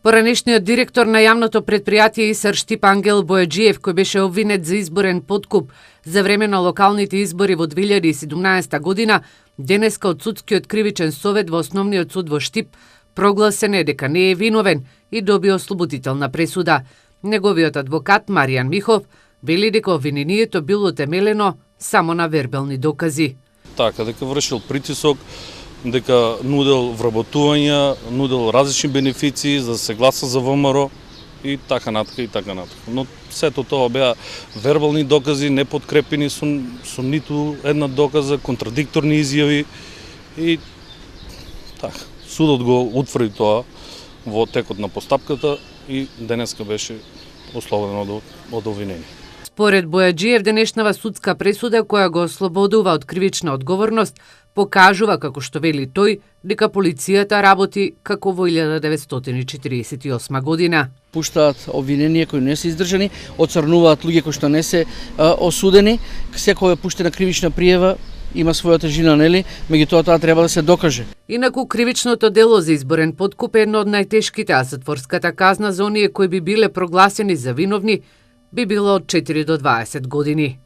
Поранешниот директор на јавното предпријатие ИСР Штип Ангел Бојаджиев, кој беше обвинет за изборен подкуп за време на локалните избори во 2017 година, денеска од судскиот кривичен совет во Основниот суд во Штип прогласен е дека не е виновен и доби ослободителна пресуда. Неговиот адвокат Маријан Михов вели дека обвинението било темелено само на вербални докази. Така, дека вршил притисок, дека нудел вработувања, нудел различни бенефиции за да се гласа за ВМРО и така натака и така натака. Но сето тоа беа вербални докази, неподкрепени со ниту една доказа, контрадикторни изјави и така. Судот го утврди тоа во текот на постапката и денеска беше ослободен од обвинение. Според Бојаджиев, денешнава судска пресуда која го ослободува од кривична одговорност покажува, како што вели тој, дека полицијата работи како во 1948 година. Пуштаат обвиненија кои не се издржани, оцрнуваат луѓе кои што не се осудени, секоја пуштена кривична пријава има своја тежина, нели? Меѓутоа тоа треба да се докаже. Инаку кривичното дело за изборен подкуп е едно од најтешките, а затворската казна за оние кои би биле прогласени за виновни би било од 4 до 20 години.